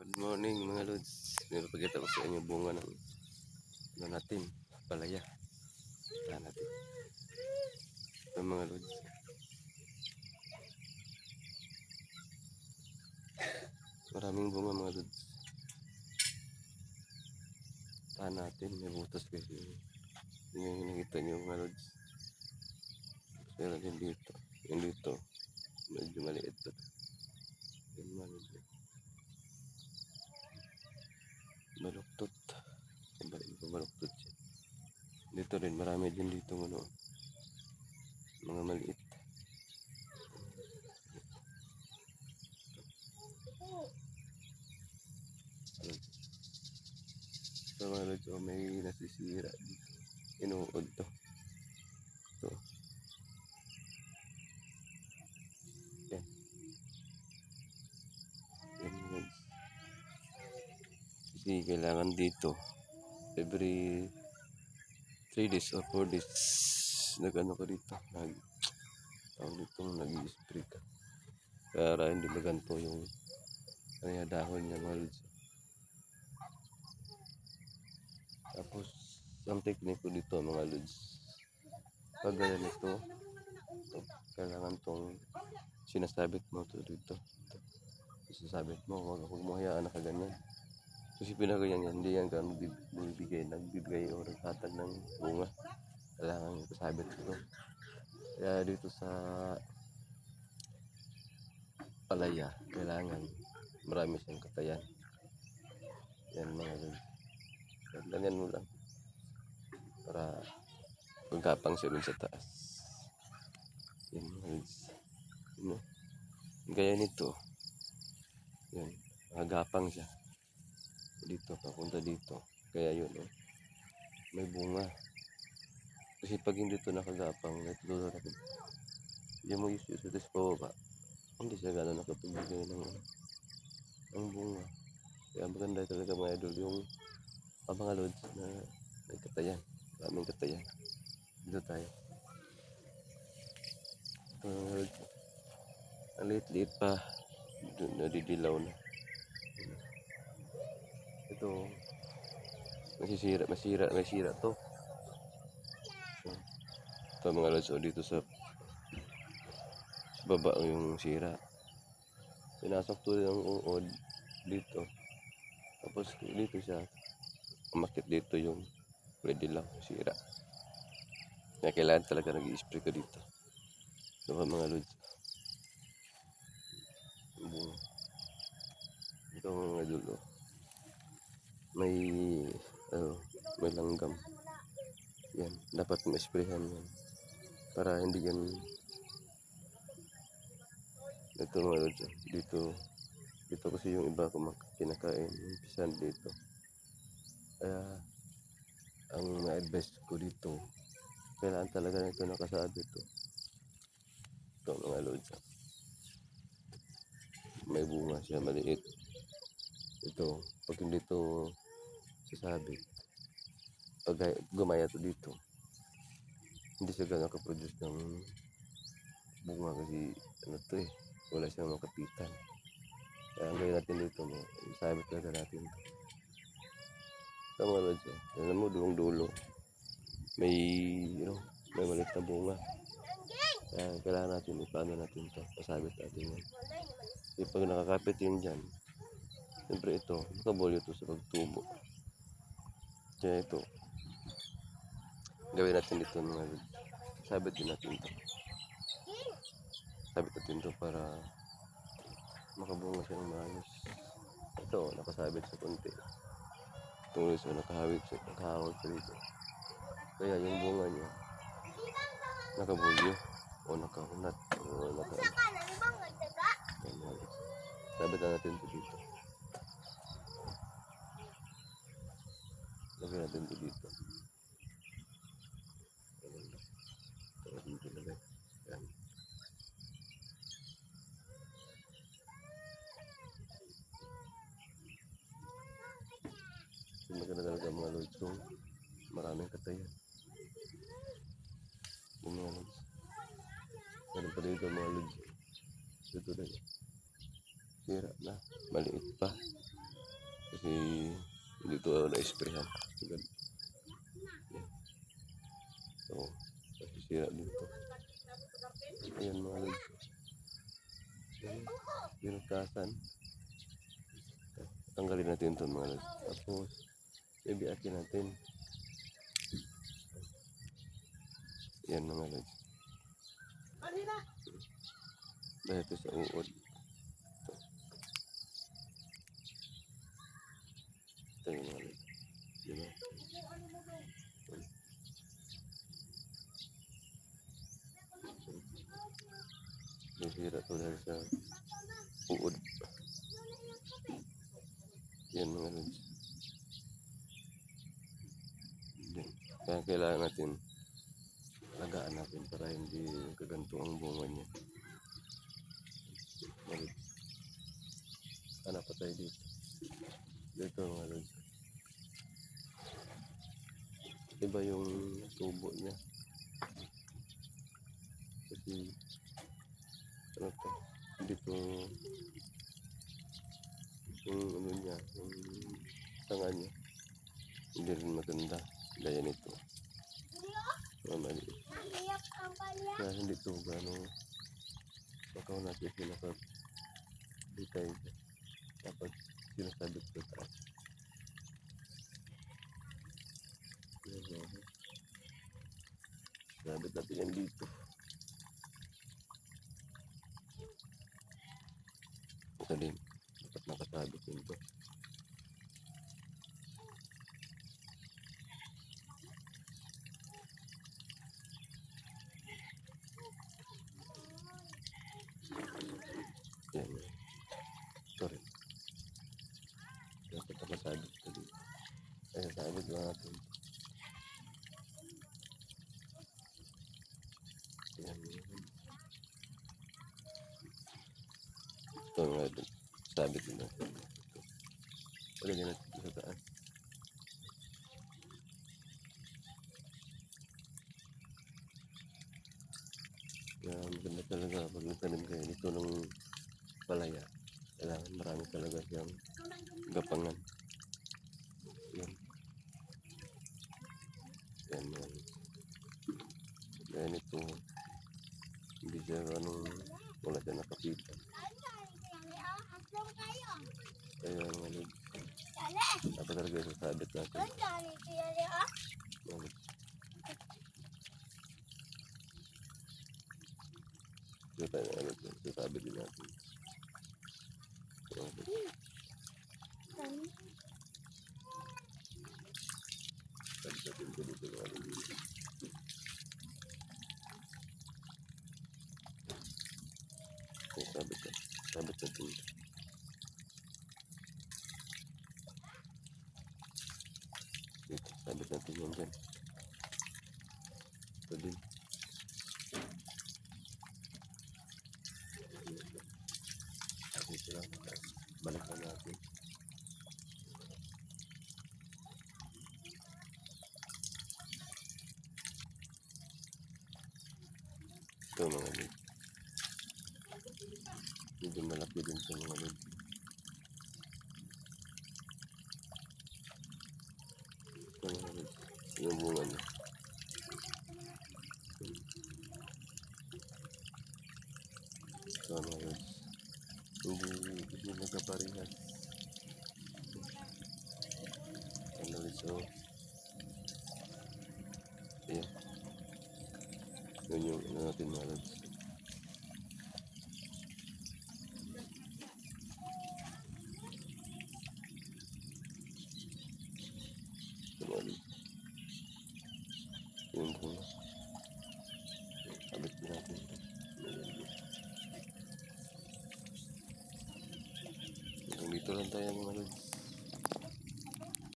Good morning mga lods. Pinapakita ko sa inyo bunga ng natin, palaya. Tahan natin. Ito mga lods. Maraming bunga mga lods. Tahan natin, may butas kasi. Yun yung nakita nyo mga lods. Pero din dito. Yung dito, medyo maliit pa. Yun mga lods. Baluktot. Baluktot siya. Dito rin, marami din dito mga maliit. So mga lods, may nasisira dito. Inuod to. Ito. Yan. Yan mga lods. Kasi kailangan dito every 3 days or 4 days nag-ano ka dito, nag-i-spray ka para hindi maganto yung dahon niya mga lods. Tapos ang technique ko dito mga lods, pag ganyan ito kailangan tong sinasabit mo to dito. Sinasabit mo, huwag mo hayaan na kaganyan. Kasi pinaganyan yan, hindi yan nagbibigay o naghatag ng bunga. Kailangan isabit ito. Kaya dito sa palaya, kailangan marami siyang katayan. Yan mga lods. Ganyan mo lang para magkapang siya dun sa taas. Yan mga lods. Gaya nito. Yan, magapang siya. Dito, papunta dito. Kaya yun, may bunga. Kasi pag hindi ito nakagapang, hindi mo use ito sa pababa, hindi siya gano'n nakapagbigay ng bunga. Kaya maganda talaga mga idol yung mga lods na may katayan. Maraming katayan. Dito tayo. Ito mga lods. Ang liit-liit pa. Nadidilaw na. Ito. May sira to. Ito mga lods. Dito sa baba yung sira. Pinasok to yung uod dito. Tapos dito siya. Umakit dito yung pwede lang sira. Kaya kailangan talaga nag-i-spray ka dito. Ito pa mga lods. Ito mga dulo. May langgam. Yan. Dapat ma-sprayhan yan. Para hindi yan. Ito mga lods. Dito kasi yung iba kinakain. Yung pisan dito. Kaya ang na-advise ko dito, kailangan talaga nito nakasabit to. Ito mga lods. May bunga siya maliit. Ito, pag hindi ito sasabit, pag gumaya to dito, hindi siya gano'n ka-produce ng bunga kasi wala siyang makapitan. Kaya ang gawin natin dito, isabit talaga natin ito. Ito mga lods, alam mo, dulo may maliit na bunga. Kaya kailangan natin ipaano natin ito, pasabit natin yan. Kasi pag nakakapit yun dyan, siyempre ito, nakabulyo ito sa pagtubo. Kaya ito, gawin natin dito mga lods. Sabit din natin ito. Sabit natin ito para makabunga siya ng maayos. Ito, nakasabit sa konti. Tungkol sa nakahawig siya dito. Kaya yung bunga niya, nakabulyo o nakahunat o sabit na natin ito dito. Lagyan natin ito dito. Yan. Maganda talaga mga lods kung maraming katayan. Yung mga lods. Meron pa dito mga lods. Dito rin. Sira na. Maliit pa. dito na-sprayan. Yan. So, nasisira dito. Ayan mga lods. Ayan. Binutasan. Tanggalin natin ito mga lods. Tapos, ibiakin natin. Yan mga lods. Dahil ito sa uod. Ito yung mga lods. Diba? Nasira ito dahil sa uod. Yan mga lods. Yan. Kaya kailangan natin alagaan natin para hindi kaganto ang bunga niya. Mga lods. Hanap pa tayo dito. Dito mga lods. Iba yung tubo niya. Kasi ano to, dito yung ano niya, yung sanga niya hindi rin maganda gaya nito. Maliit. Kaya hindi ito gano'ng makaw natin pinaka-detay dapat sinasabit ko taas. Sabit natin yan dito. Ito din, dapat nakasabit din ito. Yan. Ito rin. Dapat nakasabit ito dito. Ay, sabit lang natin. Yan. Ito nga din. Sabit din natin. Pagdagan natin sa taas. Kaya maganda talaga pag nagtanim kayo dito ng palaya. Kailangan marami talaga siyang gapangan. Yan. Yan yan. Yan ito. Hindi siya wala siya nakapita. Kaya mga lods. Dapat talaga sasabit natin. Yan. Ito tayo na sasabit din natin. Sabitin ko dito mga lods. Sabit natin. Dito, sabit natin yan dyan. Ito din. Dito lang. Balik na natin. Ito mga lods. Medyo malaki din sa mga lods. Ito mga lods. Yung bunga niya. Ito mga lods. Hindi nagkaparihan. Ano lods o. Ayan. Yun yung ano natin mga lods. Yung bunga. Sabit natin. Hanggang dito lang tayo mga lods.